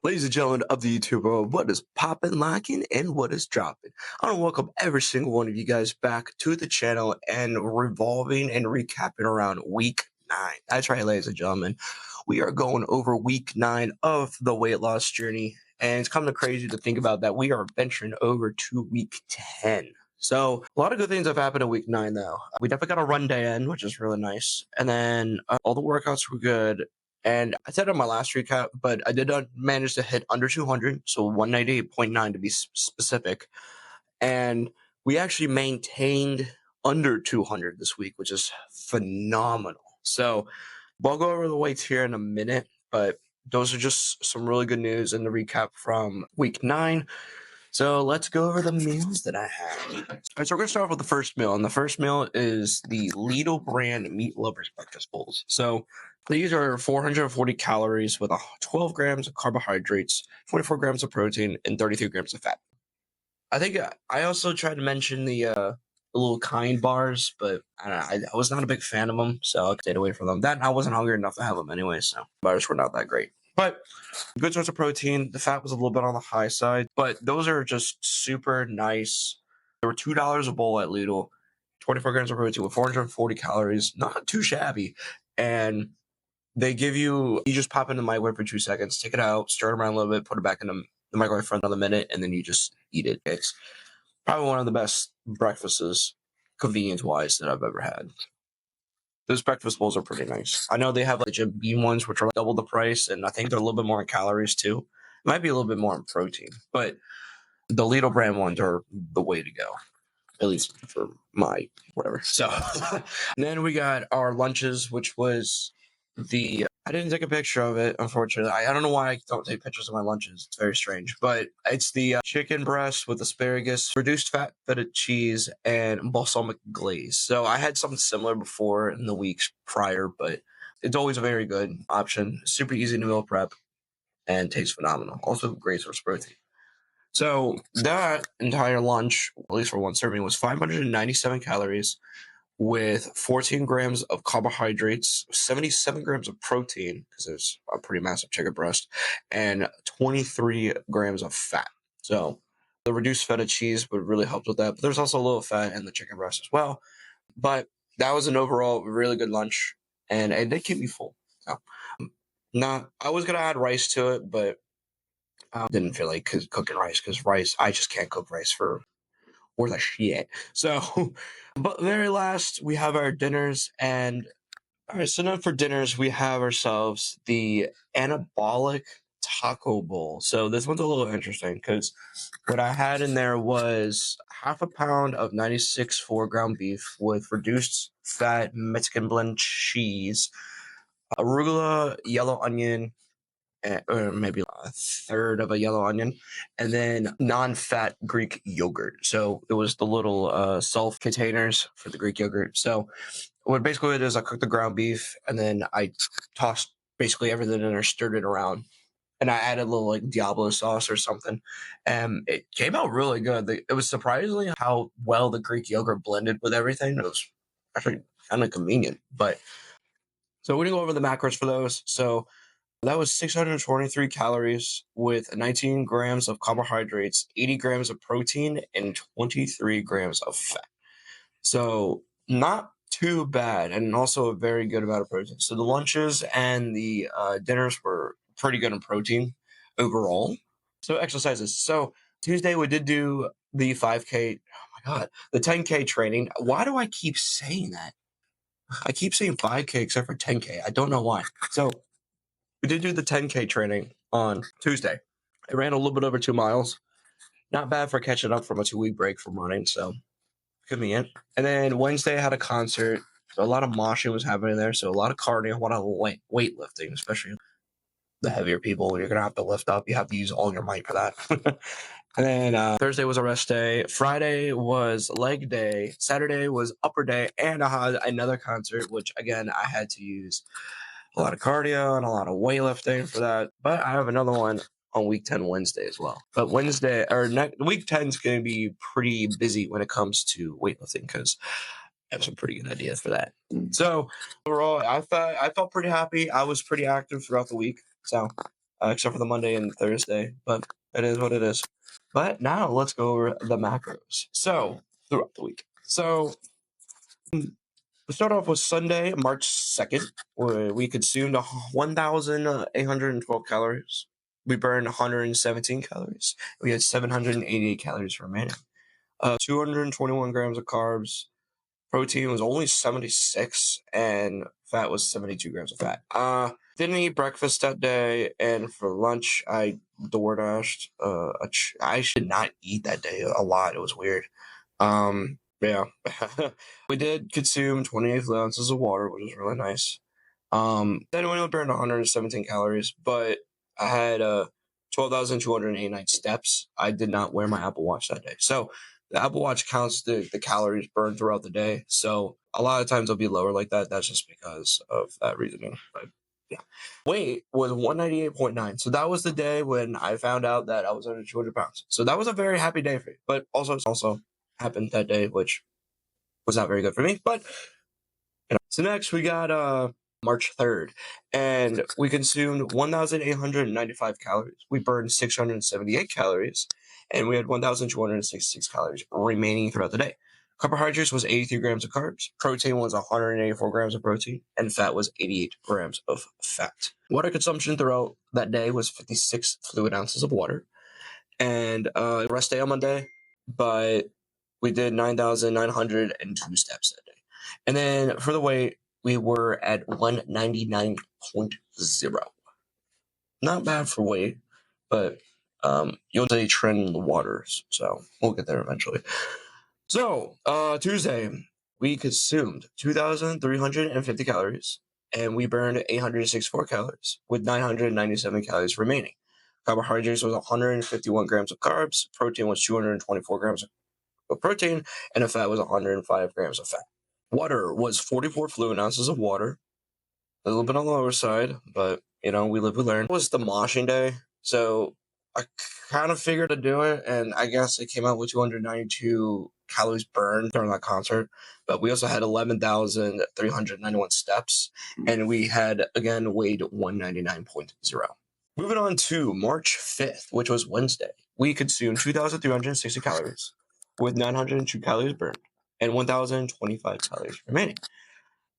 Ladies and gentlemen of the YouTube world, what is poppin', locking, and what is dropping? I want to welcome every single one of you guys back to the channel and revolving and recapping around week 9. That's right, ladies and gentlemen. We are going over week 9 of the weight loss journey, and it's kind of crazy to think about that we are venturing over to week 10. So a lot of good things have happened in week 9, though. We definitely got a run day in, which is really nice. And then all the workouts were good. And I said on my last recap, but I did not manage to hit under 200, so 198.9 to be specific. And we actually maintained under 200 this week, which is phenomenal. So we'll go over the weights here in a minute, but those are just some really good news in the recap from week 9. So let's go over the meals that I had. All right, so we're going to start off with the first meal. And the first meal is the Lidl brand Meat Lovers Breakfast Bowls. So these are 440 calories with 12 grams of carbohydrates, 24 grams of protein, and 33 grams of fat. I think I also tried to mention the little Kind bars, but I was not a big fan of them, so I stayed away from them. That I wasn't hungry enough to have them anyway, so bars were not that great. But good source of protein. The fat was a little bit on the high side, but those are just super nice. They were $2 a bowl at Lidl. 24 grams of protein with 440 calories. Not too shabby. And they give you just pop in the microwave for 2 seconds, take it out, stir it around a little bit, put it back in the microwave for another minute, and then you just eat it. It's probably one of the best breakfasts, convenience-wise, that I've ever had. Those breakfast bowls are pretty nice. I know they have like the Jim Beam ones, which are like double the price, and I think they're a little bit more in calories too. It might be a little bit more in protein, but the Lidl brand ones are the way to go, at least for my whatever. So then we got our lunches, which was I didn't take a picture of it, unfortunately. I don't know why I don't take pictures of my lunches. It's very strange. But it's the chicken breast with asparagus, reduced fat, fettuccine cheese, and balsamic glaze. So I had something similar before in the weeks prior, but it's always a very good option. Super easy to meal prep and tastes phenomenal. Also great source of protein. So that entire lunch, at least for one serving, was 597 calories, with 14 grams of carbohydrates, 77 grams of protein, because there's a pretty massive chicken breast, and 23 grams of fat. So the reduced feta cheese would really help with that. But there's also a little fat in the chicken breast as well. But that was an overall really good lunch, and it did keep me full. So, I was going to add rice to it, but I didn't feel like cooking rice, because I just can't cook rice for the shit. So, but very last, we have our dinners. And all right, so now for dinners, we have ourselves the anabolic taco bowl. So this one's a little interesting, because what I had in there was half a pound of 96 4-ground beef with reduced fat Mexican blend cheese, arugula, yellow onion, or maybe a third of a yellow onion, and then non-fat Greek yogurt. So it was the little self containers for the Greek yogurt. So what basically it is, I cooked the ground beef, and then I tossed basically everything in there, stirred it around, and I added a little like Diablo sauce or something, and it came out really good. It was surprisingly how well the Greek yogurt blended with everything. It was actually kind of convenient. But so we're gonna go over the macros for those. So that was 623 calories with 19 grams of carbohydrates, 80 grams of protein, and 23 grams of fat. So not too bad, and also a very good amount of protein. So the lunches and the dinners were pretty good in protein overall. So exercises. So Tuesday we did do the 5K. Oh my God, the 10K training. Why do I keep saying that? I keep saying 5K except for 10K. I don't know why. So we did do the 10K training on Tuesday. I ran a little bit over 2 miles. Not bad for catching up from a 2-week break from running, so convenient. And then Wednesday I had a concert. So a lot of moshing was happening there, so a lot of cardio, a lot of weightlifting, especially the heavier people. When you're going to have to lift up, you have to use all your might for that. And then Thursday was a rest day. Friday was leg day. Saturday was upper day, and I had another concert, which, again, I had to use a lot of cardio and a lot of weightlifting for that. But I have another one on week 10 Wednesday as well. But week 10 is going to be pretty busy when it comes to weightlifting, because I have some pretty good ideas for that. So overall, I felt pretty happy. I was pretty active throughout the week. So except for the Monday and Thursday, but it is what it is. But now let's go over the macros. So throughout the week. So we start off with Sunday, March 2nd, where we consumed 1,812 calories. We burned 117 calories. We had 788 calories remaining. 221 grams of carbs. Protein was only 76, and fat was 72 grams of fat. Didn't eat breakfast that day, and for lunch I DoorDashed. I should not eat that day a lot. It was weird. Yeah. We did consume 28 ounces of water, which was really nice. Then we only burned 117 calories, but I had 12,289 steps. I did not wear my Apple Watch that day. So the Apple Watch counts the calories burned throughout the day. So a lot of times it'll be lower like that. That's just because of that reasoning. But yeah. Weight was 198.9. So that was the day when I found out that I was under 200 pounds. So that was a very happy day for me. But also happened that day, which was not very good for me. But so next we got March 3rd, and we consumed 1,895 calories. We burned 678 calories, and we had 1,266 calories remaining throughout the day. Carbohydrates was 83 grams of carbs. Protein was 184 grams of protein, and fat was 88 grams of fat. Water consumption throughout that day was 56 fluid ounces of water, and rest day on Monday, but we did 9,902 steps that day. And then for the weight, we were at 199.0. Not bad for weight, but you'll say trend in the waters, so we'll get there eventually. So Tuesday, we consumed 2,350 calories, and we burned 864 calories, with 997 calories remaining. Carbohydrates was 151 grams of carbs, protein was 224 grams of protein, and the fat was 105 grams of fat. Water was 44 fluid ounces of water, a little bit on the lower side, but we live, we learn. It was the moshing day, so I kind of figured to do it, and I guess it came out with 292 calories burned during that concert. But we also had 11,391 steps, and we had again weighed 199.0. Moving on to March 5th, which was Wednesday, we consumed 2,360 calories, with 902 calories burned and 1,025 calories remaining.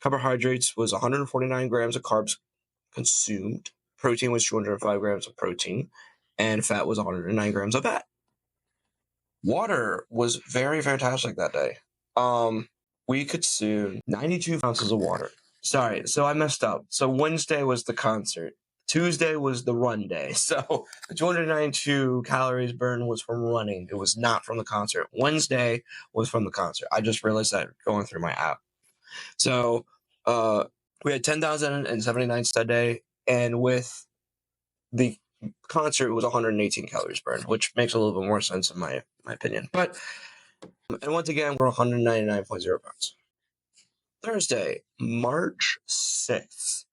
Carbohydrates was 149 grams of carbs consumed. Protein was 205 grams of protein, and fat was 109 grams of fat. Water was very fantastic that day. We consumed 92 ounces of water. Sorry, so I messed up. So Wednesday was the concert. Tuesday was the run day. So the 292 calories burned was from running. It was not from the concert. Wednesday was from the concert. I just realized that going through my app. So we had 10,079 that day, and with the concert, it was 118 calories burned, which makes a little bit more sense in my opinion. But, and once again, we're 199.0 pounds. Thursday, March 6th,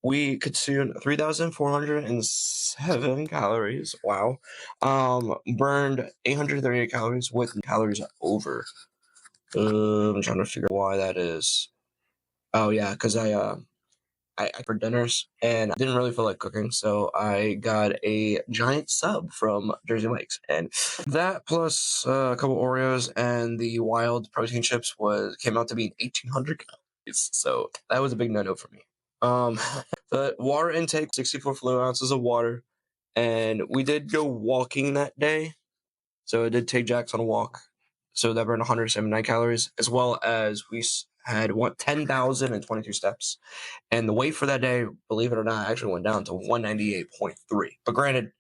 we consumed 3,407 calories. Wow. Burned 838 calories with calories over. I'm trying to figure out why that is. Oh yeah, because I for dinners and I didn't really feel like cooking, so I got a giant sub from Jersey Mike's, and that plus a couple Oreos and the wild protein chips came out to be 1,800 calories. So that was a big no-no for me. The water intake, 64 fluid ounces of water, and we did go walking that day, so I did take Jax on a walk. So that burned 179 calories, as well as we had 10,022 steps. And the weight for that day, believe it or not, actually went down to 198.3. But granted,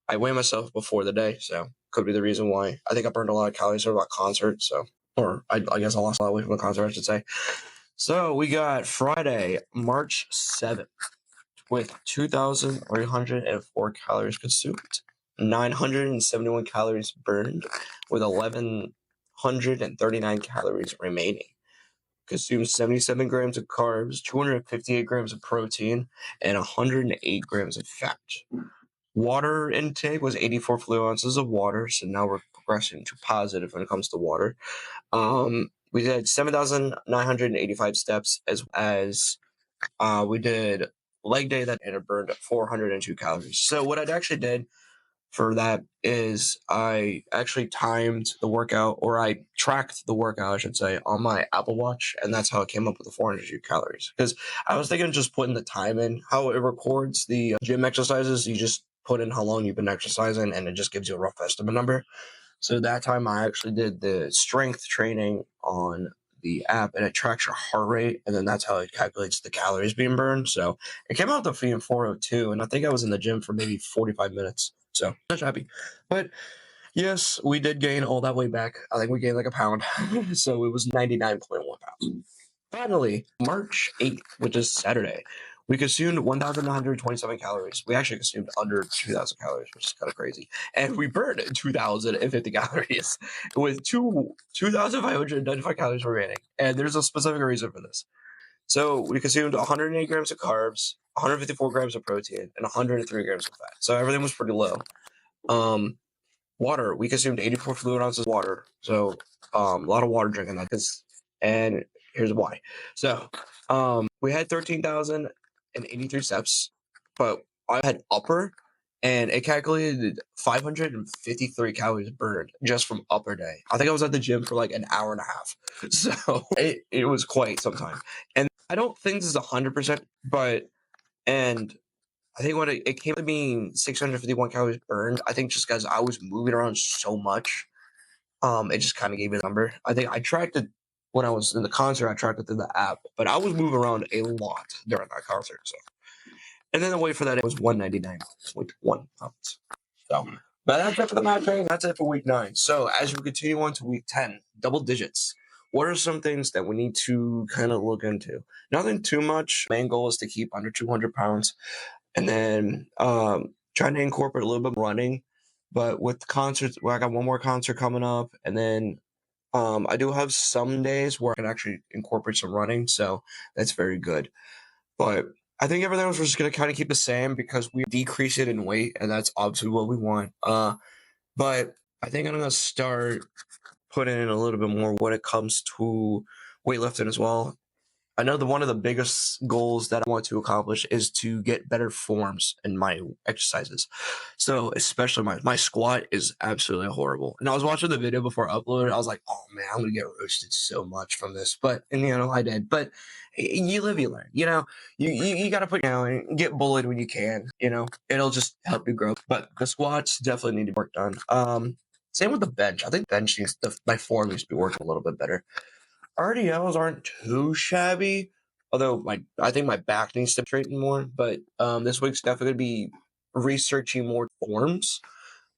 I weighed myself before the day, so could be the reason why. I think I burned a lot of calories for that concert, or I guess I lost a lot of weight from the concert, I should say. So we got Friday, March 7th, with 2,304 calories consumed, 971 calories burned, with 1,139 calories remaining. Consumed 77 grams of carbs, 258 grams of protein, and 108 grams of fat. Water intake was 84 fluid ounces of water, so now we're progressing to positive when it comes to water. We did 7,985 steps, as we did leg day and it burned 402 calories. So what I actually did for that is I actually timed the workout, or I tracked the workout, I should say, on my Apple Watch, and that's how I came up with the 402 calories. Because I was thinking of just putting the time in, how it records the gym exercises. You just put in how long you've been exercising, and it just gives you a rough estimate number. So that time I actually did the strength training on the app, and it tracks your heart rate, and then that's how it calculates the calories being burned. So it came out to being 402, and I think I was in the gym for maybe 45 minutes. So not happy. But yes, we did gain all that weight back. I think we gained like a pound. So it was 99.1 pounds. Finally, March 8th, which is Saturday, we consumed 1,927 calories. We actually consumed under 2,000 calories, which is kind of crazy. And we burned 2,050 calories with 2,595 calories remaining. And there's a specific reason for this. So we consumed 108 grams of carbs, 154 grams of protein, and 103 grams of fat. So everything was pretty low. Water, we consumed 84 fluid ounces of water. So a lot of water drinking that. And here's why. So we had 13,083 steps, but I had upper, and it calculated 553 calories burned just from upper day. I think I was at the gym for like an hour and a half. So it was quite some time. And I don't think this is 100%, but, and I think it came to being 651 calories burned. I think just because I was moving around so much, it just kind of gave me the number. I think I tracked it when I was in the concert. I tracked it through the app, but I was moving around a lot during that concert. So, and then the weight for that was 199.1 pounds. So, but that's it for the math training. That's it for week 9. So as we continue on to week 10, double digits. What are some things that we need to kind of look into? Nothing too much. Main goal is to keep under 200 pounds. And then trying to incorporate a little bit of running. But with concerts, I got one more concert coming up, and then I do have some days where I can actually incorporate some running, so that's very good. But I think everything else we're just gonna kind of keep the same because we decrease it in weight, and that's obviously what we want. But I think I'm gonna start putting in a little bit more when it comes to weightlifting as well. I know that one of the biggest goals that I want to accomplish is to get better forms in my exercises. So especially my squat is absolutely horrible. And I was watching the video before I uploaded. I was like, oh man, I'm gonna get roasted so much from this. But and I did. But you live, you learn. You gotta put and get bullied when you can. It'll just help you grow. But the squats definitely need to work done. Same with the bench. I think bench my form needs to be working a little bit better. RDLs aren't too shabby, although I think my back needs to straighten more. But this week's definitely gonna be researching more forms.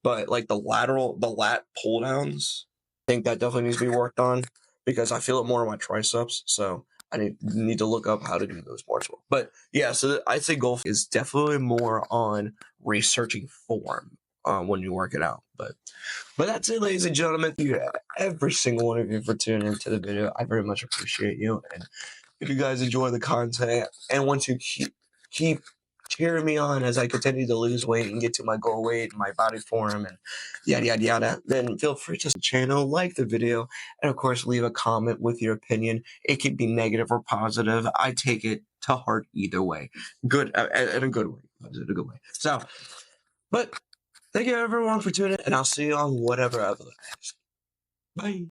But like the lat pull downs, I think that definitely needs to be worked on because I feel it more in my triceps. So I need to look up how to do those more as well. But yeah, so I'd say golf is definitely more on researching form when you work it out. But that's it, ladies and gentlemen. Thank you every single one of you for tuning into the video. I very much appreciate you. And if you guys enjoy the content and want to keep cheering me on as I continue to lose weight and get to my goal weight and my body form and yada yada yada, then feel free to channel, like the video, and of course leave a comment with your opinion. It could be negative or positive. I take it to heart either way. Good in a good way. In a good way. So, but thank you everyone for tuning in, and I'll see you on whatever other. Bye.